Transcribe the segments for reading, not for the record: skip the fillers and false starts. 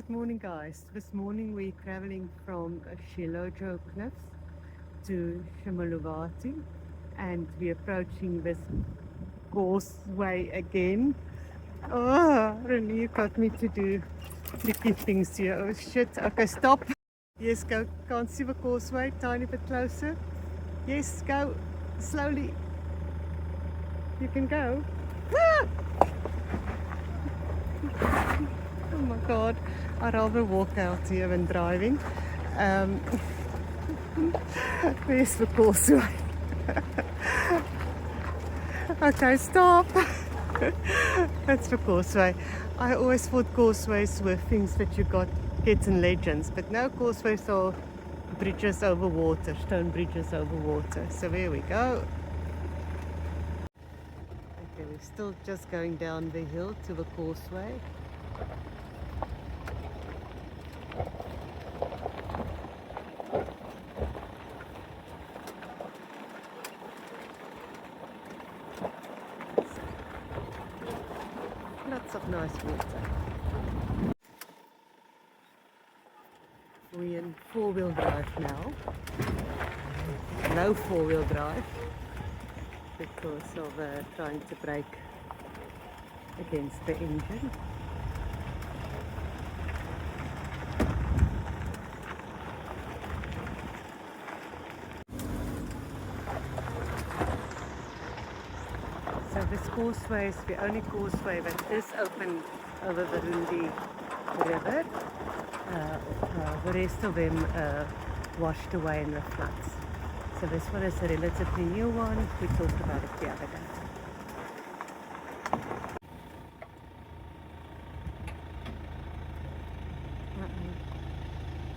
Good morning, guys. This morning we're traveling from Shilojo Cliffs to Shimaluvati, and we're approaching this causeway again. Oh, Renee got me to do tricky things here. Oh shit. Okay, stop. Yes, go. Can't see the causeway. Tiny bit closer. Yes, go slowly. You can go. Ah! Oh my god. I'd rather walk out here than driving. Um, Where's the causeway? Okay, stop. That's the causeway. I always thought causeways were things that you get in legends, but now causeways are bridges over water, stone bridges over water. So there we go. Okay, we're still just going down the hill to the causeway. Lots of nice water. We're in four-wheel drive now. No four-wheel drive because of trying to brake against the engine. So this causeway is the only causeway that is open over the Rundi River. The rest of them washed away in the floods. So this one is a relatively new one. We talked about it the other day.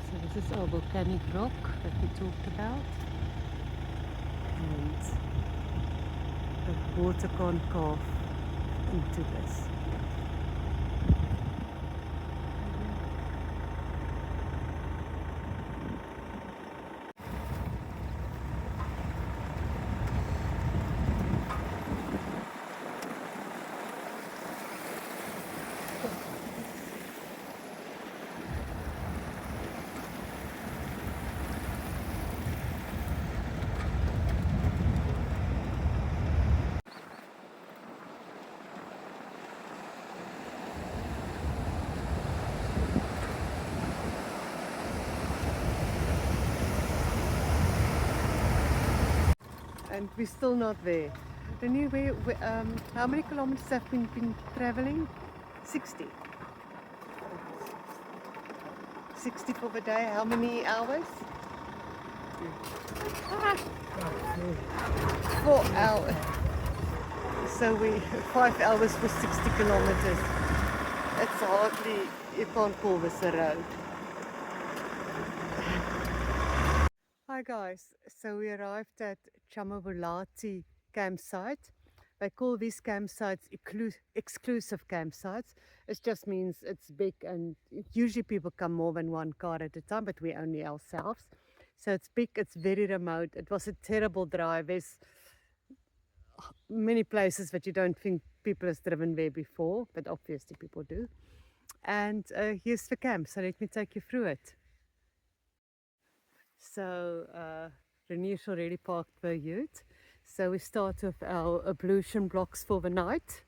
So this is our volcanic rock that we talked about. And the water can't carve into this. And we're still not there. Anyway, how many kilometers have we been traveling? 60. 60 for the day. How many hours? 4 hours. So 5 hours for 60 kilometers. It's hardly, you can't call this a road. Hi guys, so we arrived at Chamavulati campsite. They call these campsites exclusive campsites. It just means it's big, and usually people come more than one car at a time, but we only ourselves. So it's big, it's very remote. It was a terrible drive. There's many places that you don't think people have driven there before, but obviously people do. And here's the camp, so let me take you through it. So Renee's already parked the ute. So we start with our ablution blocks for the night.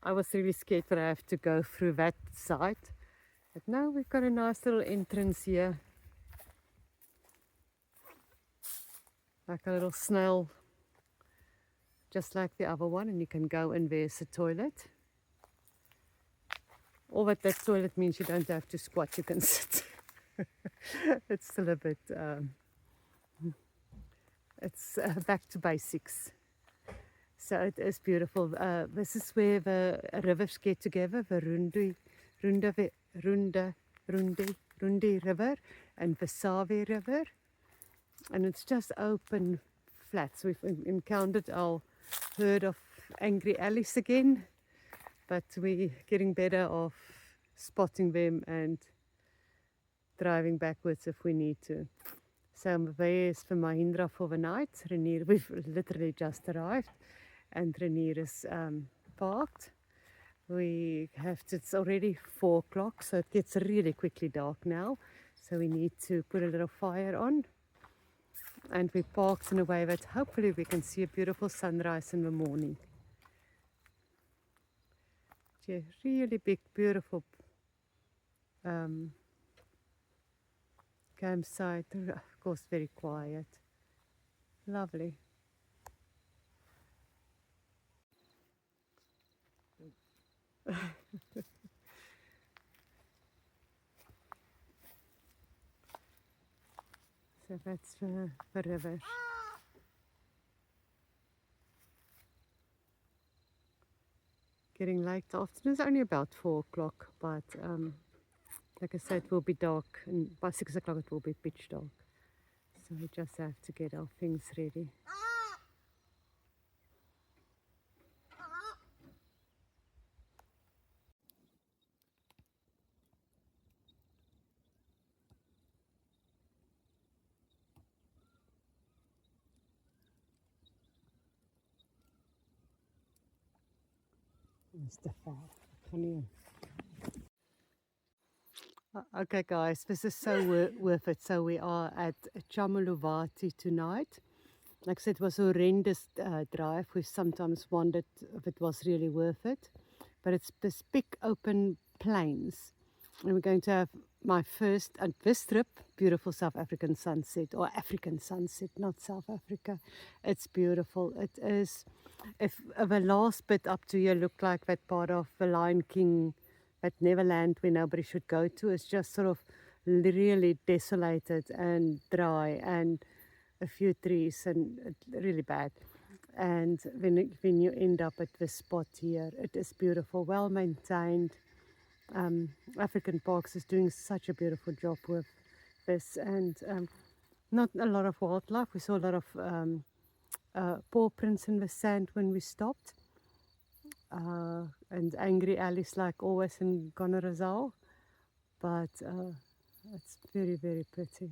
I was really scared that I have to go through that side. But now we've got a nice little entrance here. Like a little snail, just like the other one, and you can go in. There's a toilet. All that toilet means you don't have to squat, you can sit. It's still a bit, it's back to basics. So it is beautiful. This is where the rivers get together, the Rundi River and the Save River. And it's just open flats. We've encountered our herd of angry Alice again, but we're getting better of spotting them and driving backwards if we need to. So there is the Mahindra for the night. Renier, we've literally just arrived, and Renier is parked. It's already 4 o'clock, so it gets really quickly dark now. So we need to put a little fire on. And we parked in a way that hopefully we can see a beautiful sunrise in the morning. Yeah, really big, beautiful campsite. Of course, very quiet. Lovely. So that's the river. Getting late. The afternoon is only about 4 o'clock, but like I said, it will be dark, and by 6 o'clock it will be pitch dark. So we just have to get our things ready. Mr. Fab. Okay, guys, this is so worth it. So we are at Chamaluvati tonight. Like I said, it was a horrendous drive. We sometimes wondered if it was really worth it. But it's this big open plains. And we're going to have my first, at this trip, beautiful South African sunset, or African sunset, not South Africa. It's beautiful. It is. If the last bit up to here looked like that part of the Lion King, that Neverland where nobody should go to, is just sort of really desolated and dry and a few trees and really bad. And when you end up at this spot here, it is beautiful, well maintained. African Parks is doing such a beautiful job with this, and not a lot of wildlife. We saw a lot of paw prints in the sand when we stopped, and angry alleys like always in Gonorrhoeau, but it's very, very pretty.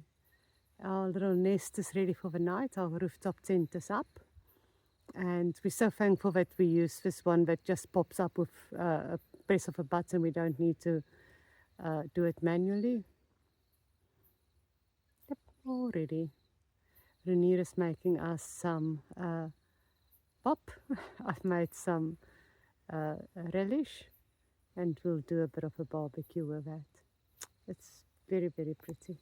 Our little nest is ready for the night. Our rooftop tent is up. And we're so thankful that we use this one that just pops up with a press of a button. We don't need to do it manually. Yep, all ready. Renier is making us some pop. I've made some relish, and we'll do a bit of a barbecue with that. It's very, very pretty.